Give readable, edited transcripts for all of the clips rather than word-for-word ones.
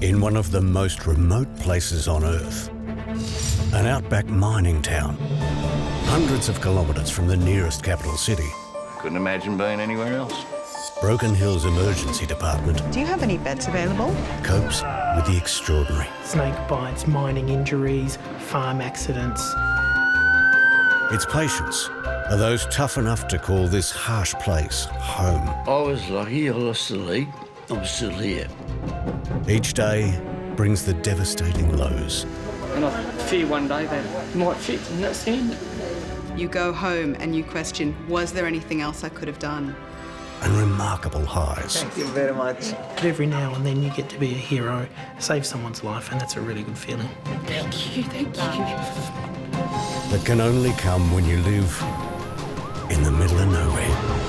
in one of the most remote places on Earth, an outback mining town, hundreds of kilometres from the nearest capital city. Couldn't imagine being anywhere else. Broken Hill's emergency department Do you have any beds available? copes with the extraordinary. Snake bites, mining injuries, farm accidents. Its patients are those tough enough to call this harsh place home. I was lucky, I lost the leg. I'm still here. Each day brings the devastating lows. And I fear one day that it might fit and that's the end. You go home and you question, was there anything else I could have done? And remarkable highs. Thank you very much. But every now and then you get to be a hero, save someone's life, and that's a really good feeling. Thank you. That can only come when you live in the middle of nowhere.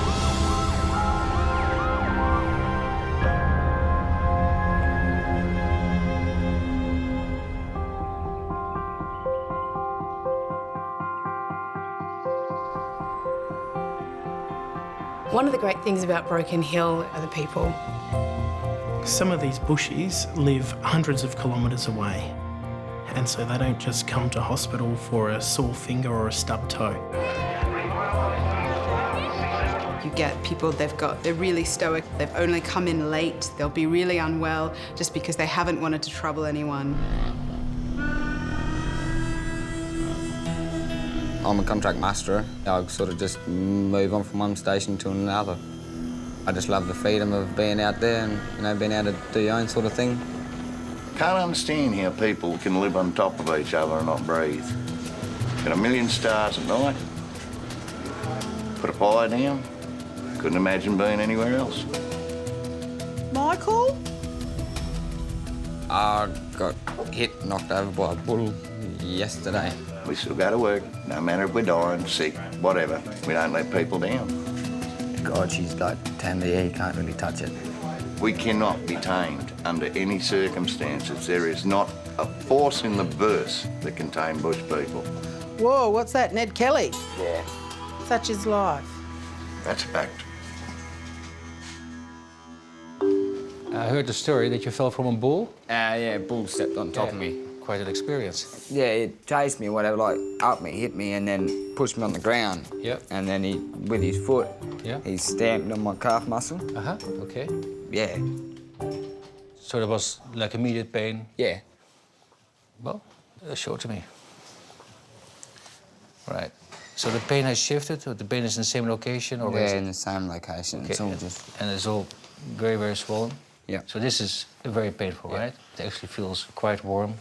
One of the great things about Broken Hill are the people. Some of these bushies live hundreds of kilometres away, and so they don't just come to hospital for a sore finger or a stubbed toe. You get people, they're really stoic, they've only come in late, they'll be really unwell just because they haven't wanted to trouble anyone. I'm a contract master. I sort of just move on from one station to another. I just love the freedom of being out there and, being able to do your own sort of thing. Can't understand how people can live on top of each other and not breathe. Got a million stars at night. Put a fire down. Couldn't imagine being anywhere else. Michael? I got knocked over by a bull yesterday. We still go to work, no matter if we're dying, sick, whatever. We don't let people down. God, she's like tamed the air, you can't really touch it. We cannot be tamed under any circumstances. There is not a force in the verse that can tame bush people. Whoa, what's that, Ned Kelly? Yeah. Such is life. That's a fact. I heard the story that you fell from a bull. Yeah, bull stepped on top of me. Quite an experience. Yeah, it chased me, whatever, like up me, hit me, and then pushed me on the ground. Yep. And then he, with his foot, Yeah. he stamped on my calf muscle. Okay. Yeah. So there was like immediate pain. Yeah. Well, show it to me. Right. So the pain has shifted, or the pain is in the same location, or Yeah, in the same location. Okay. It's all just. And it's all very, very swollen. Yeah. So this is very painful, Yeah. right? It actually feels quite warm.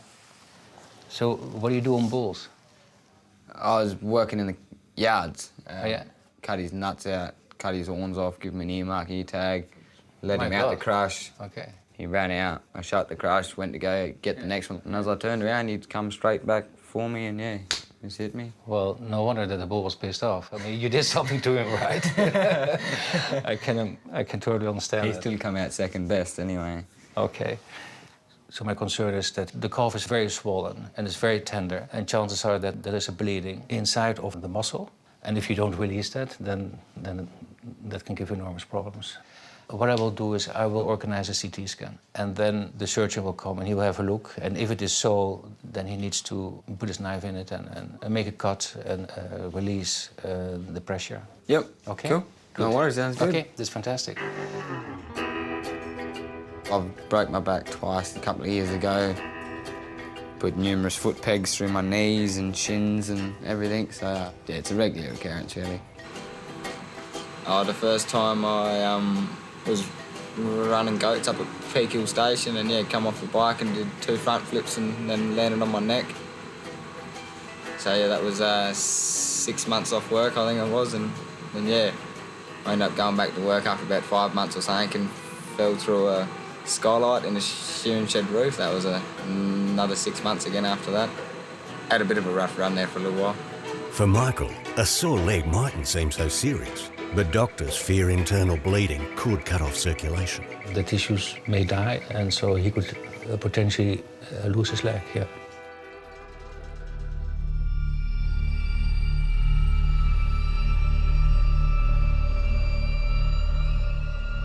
So what do you do on bulls? I was working in the yards. Yeah. Cut his nuts out, cut his horns off, give him an ear mark, ear tag, let My him out the God. crush. Okay. He ran out. I shut the crush, went to go get the next one. And as I turned around, he'd come straight back for me and, yeah, just hit me. Well, no wonder that the bull was pissed off. I mean, you did something to him, right? I can totally understand He that. still come out second best anyway. Okay. So my concern is that the calf is very swollen and it's very tender, and chances are that there is a bleeding inside of the muscle. And if you don't release that, then that can give you enormous problems. What I will do is I will organize a CT scan, and then the surgeon will come and he will have a look. And if it is so, then he needs to put his knife in it and make a cut and release the pressure. Yep. Okay. Cool. No worries, sounds good. Okay, that's fantastic. I've broke my back twice a couple of years ago. Put numerous foot pegs through my knees and shins and everything, so yeah, it's a regular occurrence, really. The first time I was running goats up at Peak Hill Station and, yeah, come off the bike and did 2 front flips and then landed on my neck. So, yeah, that was 6 months off work, I think it was, and yeah, I ended up going back to work after about 5 months or something and fell through a skylight in a shearing shed roof. That was another 6 months again after that. Had a bit of a rough run there for a little while. For Michael, a sore leg mightn't seem so serious, but doctors fear internal bleeding could cut off circulation. The tissues may die, and so he could potentially lose his leg, yeah.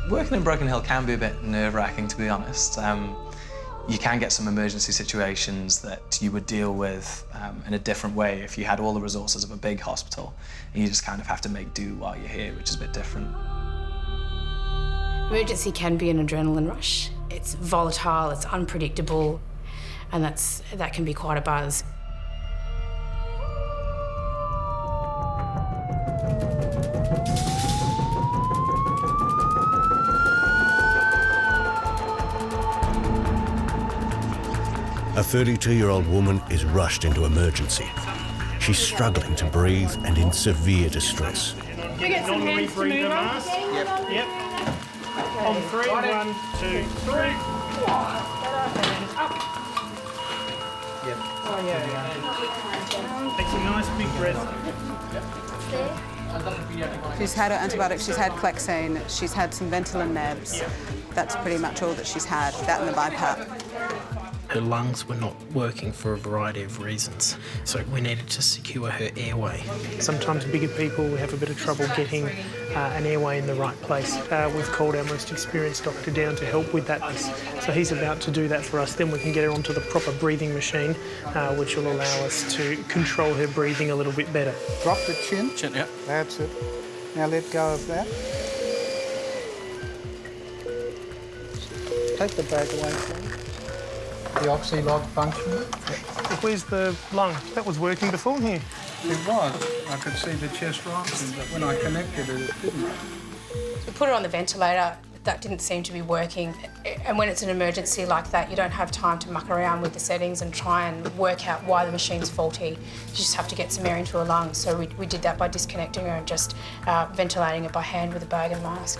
Working in Broken Hill can be a bit nerve-wracking, to be honest. You can get some emergency situations that you would deal with in a different way if you had all the resources of a big hospital, and you just kind of have to make do while you're here, which is a bit different. Emergency can be an adrenaline rush. It's volatile, it's unpredictable, and that can be quite a buzz. A 32-year-old woman is rushed into emergency. She's struggling to breathe and in severe distress. Can we get some hands to move us? Yep. Okay. On 3, 1, 2, 3. Up. Yep. Oh, yeah. Take some nice big breaths. She's had her antibiotics, she's had Clexane, she's had some Ventolin nebs. That's pretty much all that she's had, that and the BiPAP. Her lungs were not working for a variety of reasons, so we needed to secure her airway. Sometimes bigger people have a bit of trouble getting an airway in the right place. We've called our most experienced doctor down to help with that. So he's about to do that for us. Then we can get her onto the proper breathing machine, which will allow us to control her breathing a little bit better. Drop the chin. Chin, yeah. That's it. Now let go of that. Take the bag away from you. The oxy-log function. Where's the lung? That was working before here. It was. I could see the chest rising, but when I connected it, it didn't. We put her on the ventilator. That didn't seem to be working. And when it's an emergency like that, you don't have time to muck around with the settings and try and work out why the machine's faulty. You just have to get some air into her lungs. So we did that by disconnecting her and just ventilating it by hand with a bag and mask.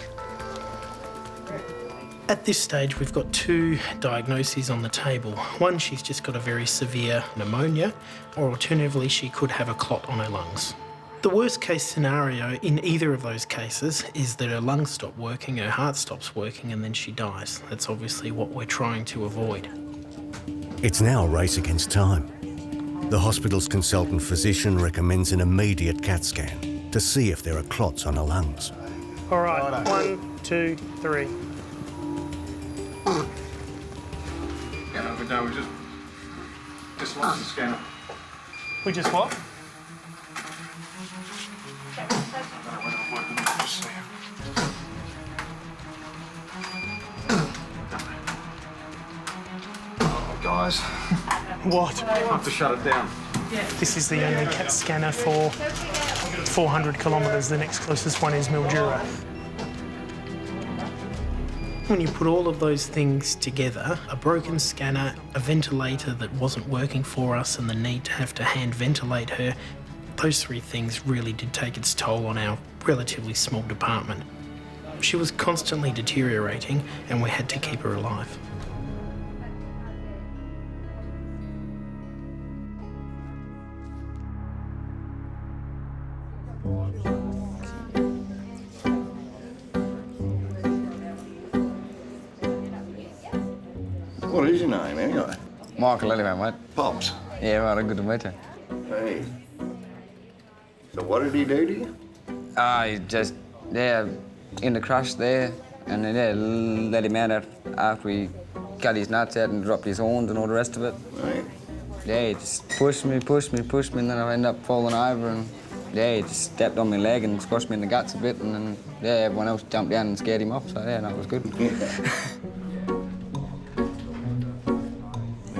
At this stage, we've got 2 diagnoses on the table. One, she's just got a very severe pneumonia, or alternatively, she could have a clot on her lungs. The worst case scenario in either of those cases is that her lungs stop working, her heart stops working, and then she dies. That's obviously what we're trying to avoid. It's now a race against time. The hospital's consultant physician recommends an immediate CAT scan to see if there are clots on her lungs. All right, 1, 2, 3. Yeah, but no, we just lost the scanner. We just what? Oh, guys. What? I have to shut it down. This is the only CAT scanner for 400 kilometres. The next closest one is Mildura. When you put all of those things together, a broken scanner, a ventilator that wasn't working for us, and the need to have to hand ventilate her, those 3 things really did take its toll on our relatively small department. She was constantly deteriorating, and we had to keep her alive. What is your name, anyway? Michael, anyway, mate. Pops. Yeah, right, good to meet you. Hey. So what did he do to you? He just, in the crush there, and then, let him out after we cut his nuts out and dropped his horns and all the rest of it. Right. Yeah, he just pushed me, and then I ended up falling over, and he just stepped on my leg and squashed me in the guts a bit, and then, everyone else jumped down and scared him off, so that was good.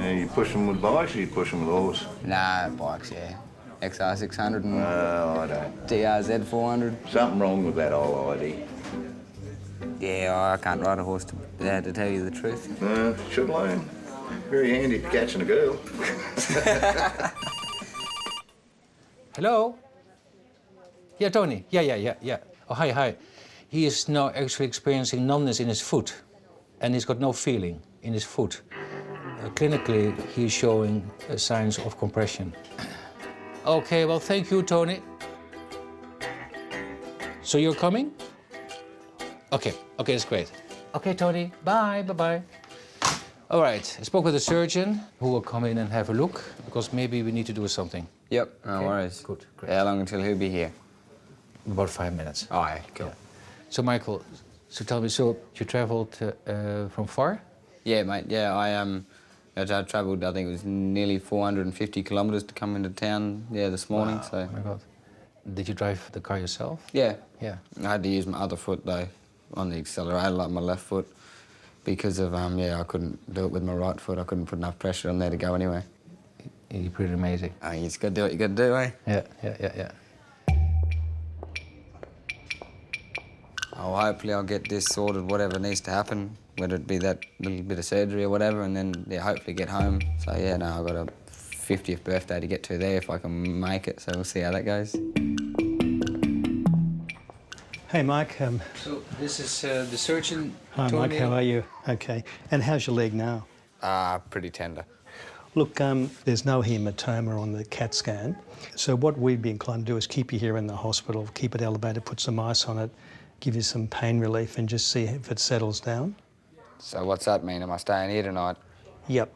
You push them with bikes or you push them with horse? Nah, bikes, yeah. XR 600 and I don't. TRZ 400. Something wrong with that whole idea. Yeah, I can't ride a horse to tell you the truth. Should learn. Very handy for catching a girl. Hello? Yeah, Tony. Yeah. Oh, hi. He is now actually experiencing numbness in his foot, and he's got no feeling in his foot. Clinically, he's showing signs of compression. Okay, well, thank you, Tony. So you're coming? Okay, that's great. Okay, Tony, bye. All right, I spoke with a surgeon who will come in and have a look, because maybe we need to do something. Yep, no worries. Good, great. How long until he'll be here? About 5 minutes. Oh, yeah, cool. Yeah. So, Michael, so tell me, so you traveled from far? Yeah, mate, yeah, I travelled, I think it was nearly 450 kilometres to come into town, this morning, Wow. so... Oh my God. Did you drive the car yourself? Yeah. Yeah. I had to use my other foot, though, on the accelerator, like my left foot, because of, I couldn't do it with my right foot. I couldn't put enough pressure on there to go anywhere. You're pretty amazing. Oh, you just got to do what you got to do, eh? Yeah. Oh, hopefully I'll get this sorted, whatever needs to happen, whether it be that little bit of surgery or whatever, and then, hopefully get home. So, I've got a 50th birthday to get to there if I can make it, so we'll see how that goes. Hey, Mike. So this is the surgeon. Hi, Mike. How are you? Okay. And how's your leg now? Pretty tender. Look, there's no hematoma on the CAT scan. So what we'd be inclined to do is keep you here in the hospital, keep it elevated, put some ice on it, give you some pain relief and just see if it settles down. So what's that mean? Am I staying here tonight? Yep.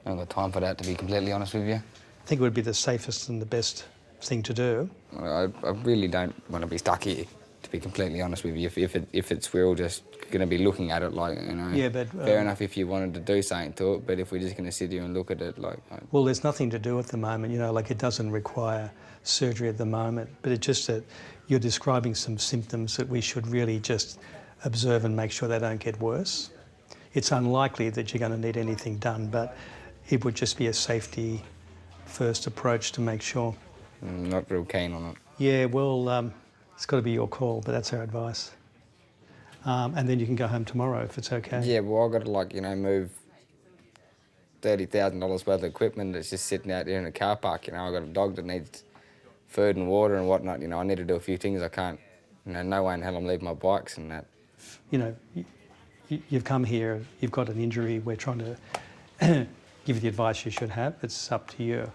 I haven't got time for that, to be completely honest with you. I think it would be the safest and the best thing to do. I really don't want to be stuck here, to be completely honest with you. If it's we're all just going to be looking at it like, Yeah, but... fair enough if you wanted to do something to it, but if we're just going to sit here and look at it like... Well, there's nothing to do at the moment, like it doesn't require surgery at the moment, but it's just that you're describing some symptoms that we should really just observe and make sure they don't get worse. It's unlikely that you're going to need anything done, but it would just be a safety first approach to make sure. Not real keen on it. Yeah, well, it's got to be your call, but that's our advice. And then you can go home tomorrow if it's okay. Yeah, well, I've got to, move $30,000 worth of equipment that's just sitting out there in a car park. I've got a dog that needs food and water and whatnot. I need to do a few things I can't. No way in hell I'm leaving my bikes and that. You've come here, you've got an injury, we're trying to give you the advice you should have. It's up to you.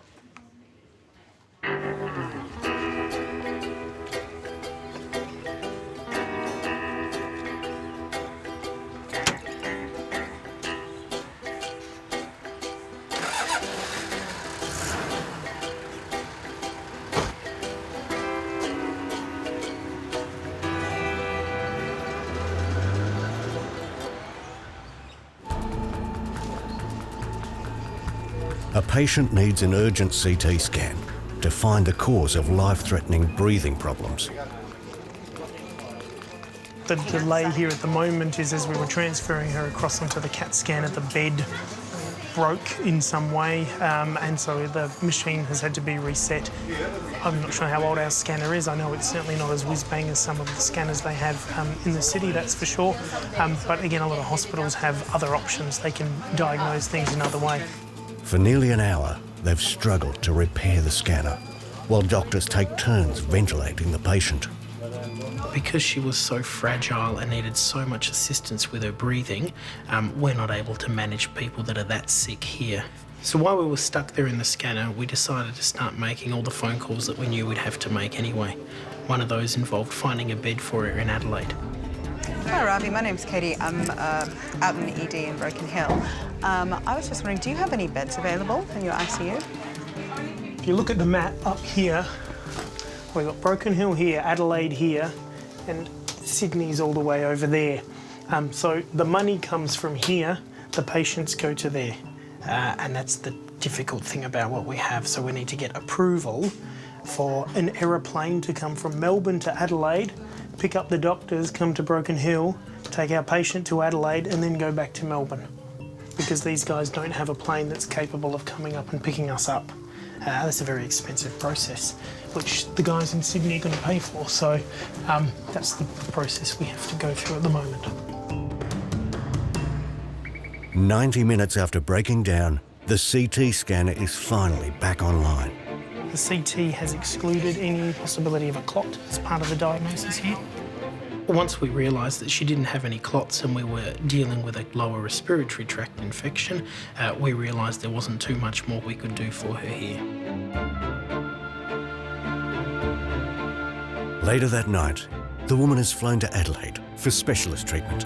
A patient needs an urgent CT scan to find the cause of life-threatening breathing problems. The delay here at the moment is as we were transferring her across onto the CAT scanner, the bed broke in some way, and so the machine has had to be reset. I'm not sure how old our scanner is. I know it's certainly not as whiz-bang as some of the scanners they have in the city, that's for sure. But again, a lot of hospitals have other options. They can diagnose things another way. For nearly an hour, they've struggled to repair the scanner, while doctors take turns ventilating the patient. Because she was so fragile and needed so much assistance with her breathing, we're not able to manage people that are that sick here. So while we were stuck there in the scanner, we decided to start making all the phone calls that we knew we'd have to make anyway. One of those involved finding a bed for her in Adelaide. Hi, Ravi. My name's Katie. I'm out in the ED in Broken Hill. I was just wondering, do you have any beds available in your ICU? If you look at the map up here, we've got Broken Hill here, Adelaide here, and Sydney's all the way over there. So the money comes from here, the patients go to there. And that's the difficult thing about what we have. So we need to get approval for an aeroplane to come from Melbourne to Adelaide, pick up the doctors, come to Broken Hill, take our patient to Adelaide and then go back to Melbourne. Because these guys don't have a plane that's capable of coming up and picking us up. That's a very expensive process, which the guys in Sydney are going to pay for. So that's the process we have to go through at the moment. 90 minutes after breaking down, the CT scanner is finally back online. The CT has excluded any possibility of a clot as part of the diagnosis here. Once we realised that she didn't have any clots and we were dealing with a lower respiratory tract infection, we realised there wasn't too much more we could do for her here. Later that night, the woman is flown to Adelaide for specialist treatment.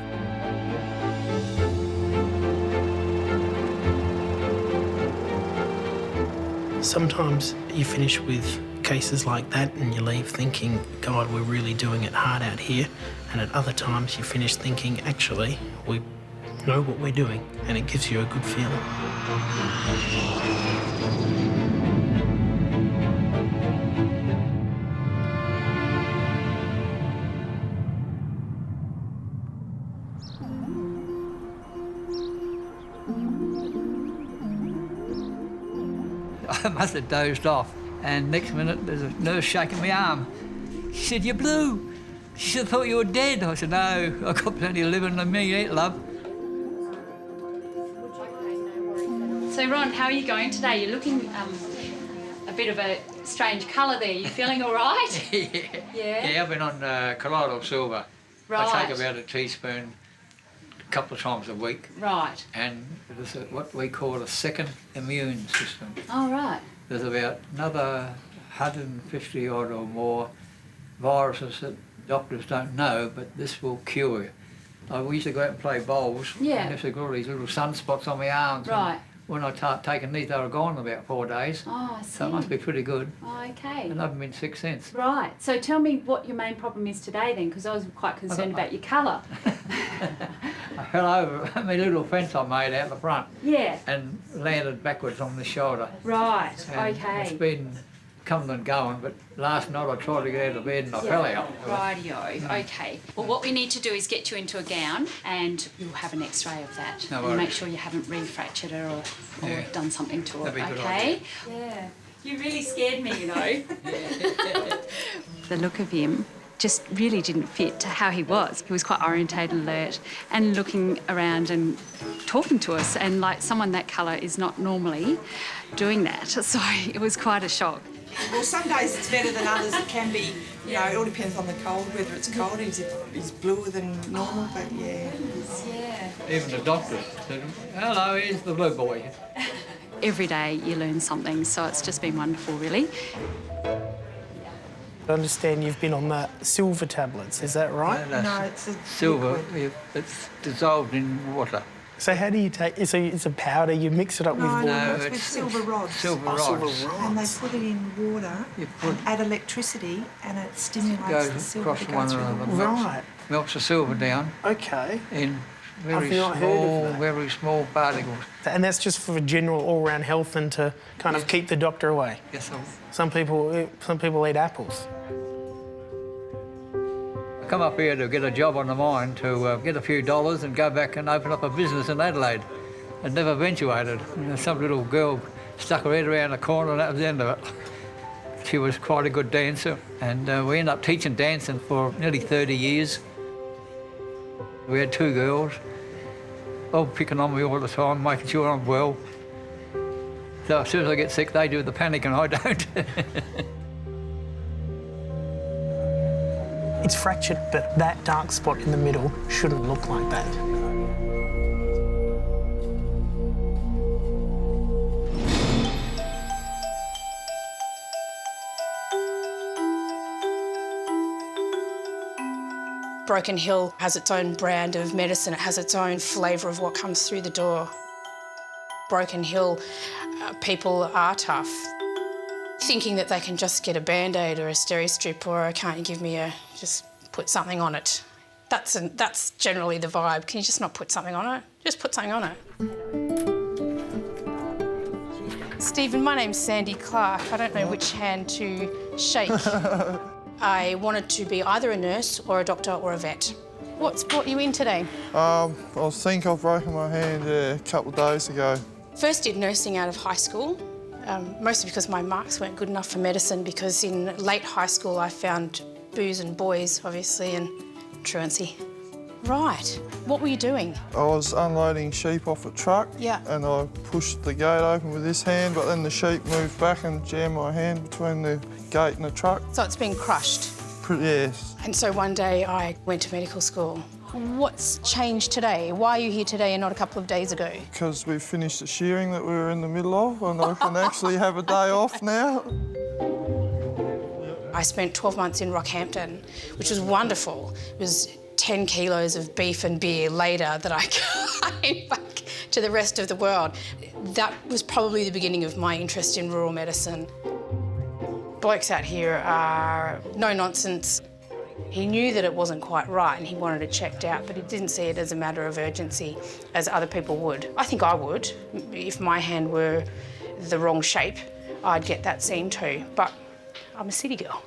Sometimes you finish with cases like that and you leave thinking, God, we're really doing it hard out here. And at other times you finish thinking, actually, we know what we're doing, and it gives you a good feeling. I must have dozed off, and next minute there's a nurse shaking my arm. She said, "You're blue." She said, "I thought you were dead." I said, "No, I've got plenty of living in me yet, love." So, Ron, how are you going today? You're looking a bit of a strange colour there. You feeling all right? Yeah, I've been on colloidal silver. Right. I take about a teaspoon a couple of times a week. Right. And there's what we call a second immune system. Oh, right. There's about another 150 odd or more viruses that doctors don't know, but this will cure you. We used to go out and play bowls, Yeah. and I've got all these little sunspots on my arms. Right. When I start taking these, they were gone in about 4 days. Oh, I see. So it must be pretty good. Oh, okay. And I haven't been sick since. Right. So tell me what your main problem is today then, because I was quite concerned about your colour. I fell over my little fence I made out the front. Yeah. And landed backwards on the shoulder. Right. And Okay. it's been coming and going, but last night I tried to get out of bed and I fell out. Rightio. Okay. Well, what we need to do is get you into a gown, and you'll have an X-ray of that, No and worries. make sure you haven't re-fractured her or Yeah. done something to her. That'd be a good Okay. Yeah. You really scared me, you know. The look of him just really didn't fit to how he was. He was quite orientated, alert, and looking around and talking to us, and like someone that colour is not normally doing that. So it was quite a shock. Well, some days it's better than others. It can be, you know, it all depends on the cold, whether it's cold, he's bluer than normal, but yeah. Yeah. Even the doctor said, "Hello, here's the blue boy." Every day you learn something, so it's just been wonderful, really. I understand you've been on the silver tablets, is that right? No, it's a silver. It's dissolved in water. So how do you take... So it's a powder, you mix it up with water? No, it's with silver rods. Silver rods. Silver rods. And they put it in water and add electricity, and it stimulates Goes the silver across to go one through the another. water. Right. Melts the silver down Okay. in I've very not heard of that. very small particles. And that's just for general all-round health and to kind of keep the doctor away? Yes, sir. Some people eat apples. I come up here to get a job on the mine, to get a few dollars and go back and open up a business in Adelaide. It never eventuated. You know, some little girl stuck her head around the corner and that was the end of it. She was quite a good dancer, and we ended up teaching dancing for nearly 30 years. We had 2 girls, all picking on me all the time, making sure I'm well. So as soon as I get sick, they do the panic and I don't. It's fractured, but that dark spot in the middle shouldn't look like that. Broken Hill has its own brand of medicine. It has its own flavour of what comes through the door. Broken Hill, people are tough. Thinking that they can just get a Band-Aid or a Steri-Strip or can't you give me just put something on it. That's generally the vibe. Can you just not put something on it? Just put something on it. Stephen, my name's Sandy Clark. I don't know which hand to shake. I wanted to be either a nurse or a doctor or a vet. What's brought you in today? I think I've broken my hand a couple of days ago. First did nursing out of high school, mostly because my marks weren't good enough for medicine, because in late high school I found booze and boys, obviously, and truancy. Right. What were you doing? I was unloading sheep off a truck. Yeah. And I pushed the gate open with this hand, but then the sheep moved back and jammed my hand between the gate and the truck. So it's been crushed? Yes. And so one day I went to medical school. What's changed today? Why are you here today and not a couple of days ago? Because we've finished the shearing that we were in the middle of, and I can actually have a day off now. I spent 12 months in Rockhampton, which was wonderful. It was 10 kilos of beef and beer later that I came back to the rest of the world. That was probably the beginning of my interest in rural medicine. blokes out here are no nonsense. He knew that it wasn't quite right and he wanted it checked out, but he didn't see it as a matter of urgency as other people would. I think I would. If my hand were the wrong shape, I'd get that seen too, but I'm a city girl.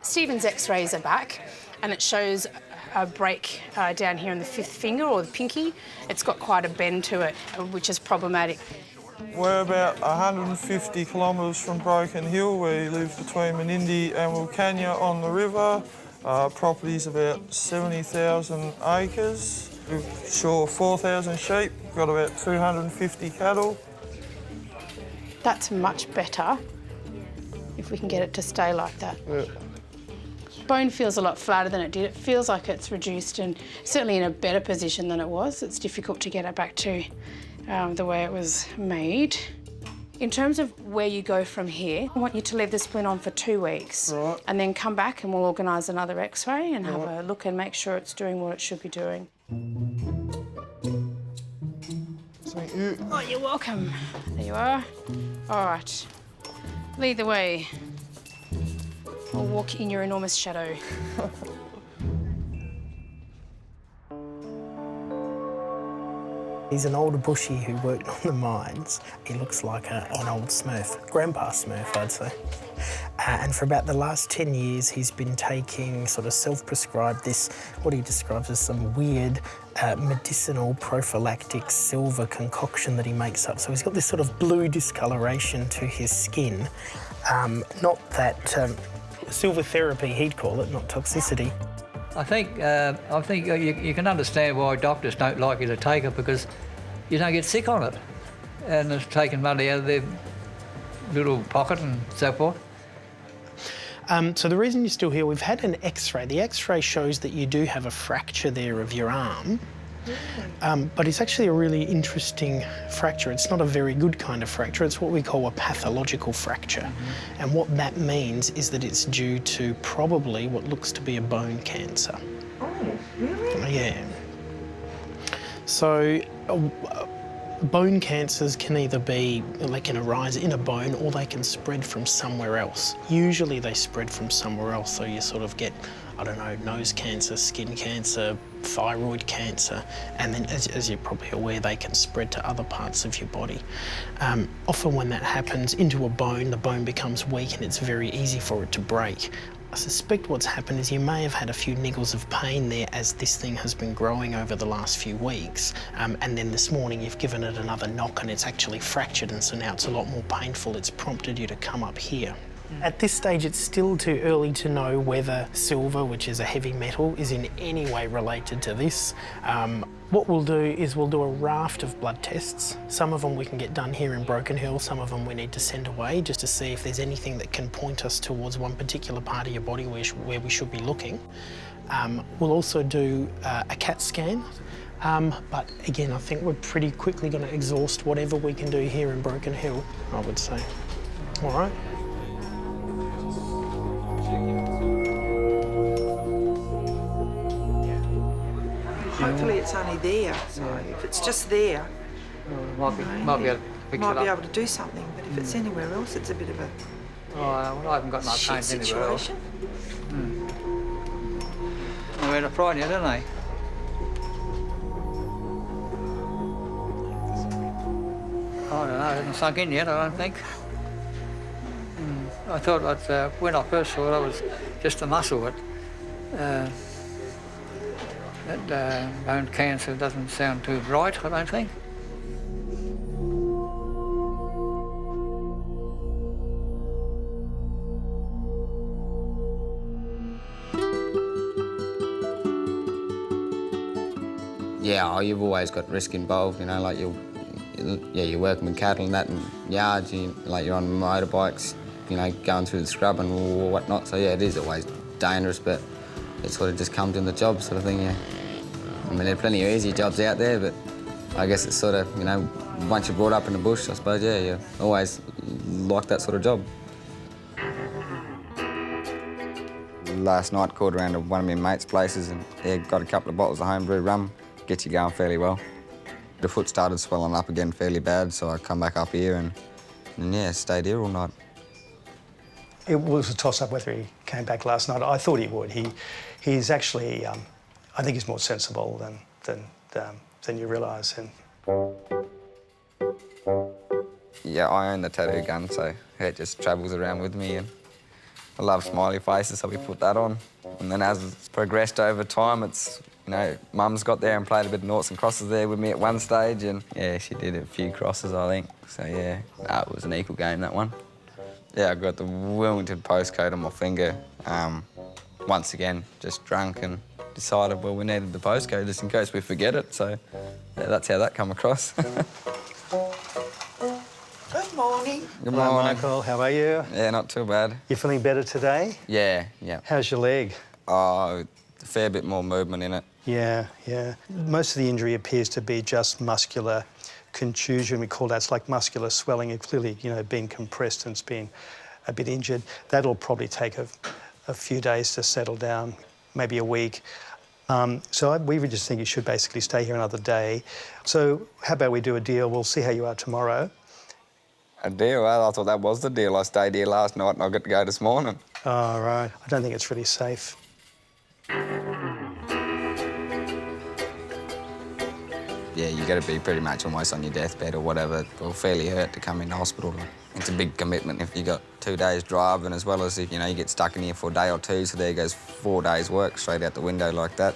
Stephen's x-rays are back and it shows a break down here in the 5th finger or the pinky. It's got quite a bend to it, which is problematic. We're about 150 kilometres from Broken Hill. We live between Menindee and Wilcannia on the river. Property's about 70,000 acres. We've shore 4,000 sheep. We've got about 250 cattle. That's much better if we can get it to stay like that. Yeah. Bone feels a lot flatter than it did. It feels like it's reduced and certainly in a better position than it was. It's difficult to get it back to the way it was made. In terms of where you go from here, I want you to leave the splint on for 2 weeks. Right. And then come back and we'll organise another x-ray and have a look and make sure it's doing what it should be doing. Thank you. Oh, you're welcome. There you are. All right. Lead the way. I'll walk in your enormous shadow. He's an older bushie who worked on the mines. He looks like an old Smurf, Grandpa Smurf, I'd say. And for about the last 10 years, he's been taking sort of self-prescribed this, what he describes as some weird medicinal prophylactic silver concoction that he makes up. So he's got this sort of blue discoloration to his skin. Not that silver therapy, he'd call it, not toxicity. I think you can understand why doctors don't like you to take it, because you don't get sick on it. And it's taking money out of their little pocket and so forth. So the reason you're still here, we've had an x-ray. The x-ray shows that you do have a fracture there of your arm. But it's actually a really interesting fracture. It's not a very good kind of fracture. It's what we call a pathological fracture. And what that means is that it's due to probably what looks to be a bone cancer. Oh, really? Yeah. So bone cancers can either be, they can arise in a bone or they can spread from somewhere else. Usually they spread from somewhere else, so you sort of get, I don't know, nose cancer, skin cancer, thyroid cancer, and then as you're probably aware, they can spread to other parts of your body. Often when that happens into a bone, the bone becomes weak and it's very easy for it to break. I suspect what's happened is you may have had a few niggles of pain there as this thing has been growing over the last few weeks, and then this morning you've given it another knock and it's actually fractured, and so now it's a lot more painful. It's prompted you to come up here. At this stage, it's still too early to know whether silver, which is a heavy metal, is in any way related to this. What we'll do is we'll do a raft of blood tests. Some of them we can get done here in Broken Hill, some of them we need to send away just to see if there's anything that can point us towards one particular part of your body where we should be looking. We'll also do a CAT scan. But again, I think we're pretty quickly going to exhaust whatever we can do here in Broken Hill, I would say. All right. Hopefully it's only there, so if it's just there, might be able to fix might it be up. able to do something, but if it's anywhere else, it's a bit of a Well, I haven't got no pain shit anywhere else. situation. They went to frighten you, didn't they? I don't know, it hasn't sunk in yet, I don't think. I thought that when I first saw it, it was just a muscle, but that bone cancer doesn't sound too bright, I don't think. Yeah, you've always got risk involved, you know, like you're working with cattle and that in yards, you're on motorbikes, you know, going through the scrub and whatnot. So yeah, it is always dangerous, but it sort of just comes in the job sort of thing, yeah. I mean, there are plenty of easy jobs out there, but I guess it's sort of, you know, once you're brought up in the bush, I suppose, yeah, you always like that sort of job. Last night, called around to one of my mates' places and got a couple of bottles of homebrew rum. Gets you going fairly well. The foot started swelling up again fairly bad, so I come back up here and yeah, stayed here all night. It was a toss-up whether he came back last night. I thought he would. He's actually, I think he's more sensible than you realise. Yeah, I own the tattoo gun, so it just travels around with me, and I love smiley faces, so we put that on. And then as it's progressed over time, it's, you know, Mum's got there and played a bit of noughts and crosses there with me at one stage, and yeah, she did a few crosses, I think. So yeah, it was an equal game, that one. Yeah, I got the Wilmington postcode on my finger. Once again, just drunk and decided, well, we needed the postcode just in case we forget it, so yeah, that's how that come across. Good morning. Good Hello, morning. Michael. How are you? Yeah, not too bad. You feeling better today? Yeah. How's your leg? Oh, a fair bit more movement in it. Yeah. Most of the injury appears to be just muscular contusion. We call that, it's like muscular swelling. It clearly, you know, been compressed and it's been a bit injured. That'll probably take a few days to settle down, maybe a week. So we would just think you should basically stay here another day. So how about we do a deal? We'll see how you are tomorrow. A deal? Well, I thought that was the deal. I stayed here last night and I got to go this morning. Oh, right. I don't think it's really safe. Yeah, you got to be pretty much almost on your deathbed or whatever, or fairly hurt to come into hospital. It's a big commitment if you got 2 days driving, as well as if, you know, you get stuck in here for a day or two, so there goes 4 days work straight out the window like that.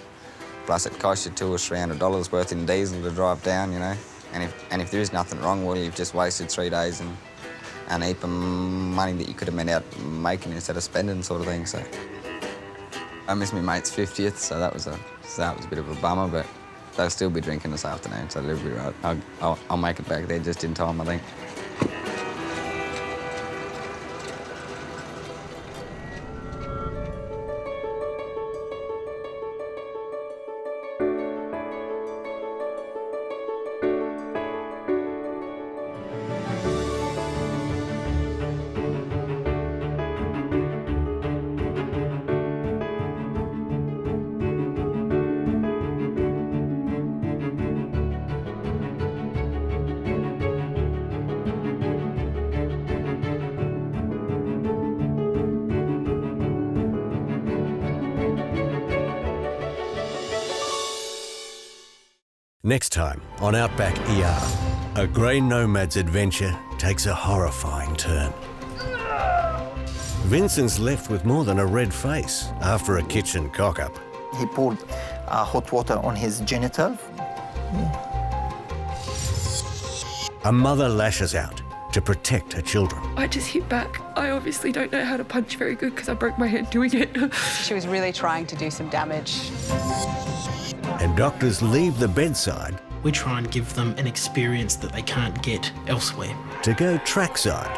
Plus it costs you $200 or $300 worth in diesel to drive down, you know. And if there is nothing wrong, well, you've just wasted 3 days and a heap of money that you could have been out making instead of spending, sort of thing. So I missed my mate's 50th, so that was a bit of a bummer, but they'll still be drinking this afternoon, so they'll be right. I'll make it back there just in time, I think. Next time on Outback ER, a grey nomad's adventure takes a horrifying turn. Vincent's left with more than a red face after a kitchen cock-up. He poured hot water on his genital. A mother lashes out to protect her children. I just hit back. I obviously don't know how to punch very good because I broke my hand doing it. She was really trying to do some damage. And doctors leave the bedside. We try and give them an experience that they can't get elsewhere. To go trackside.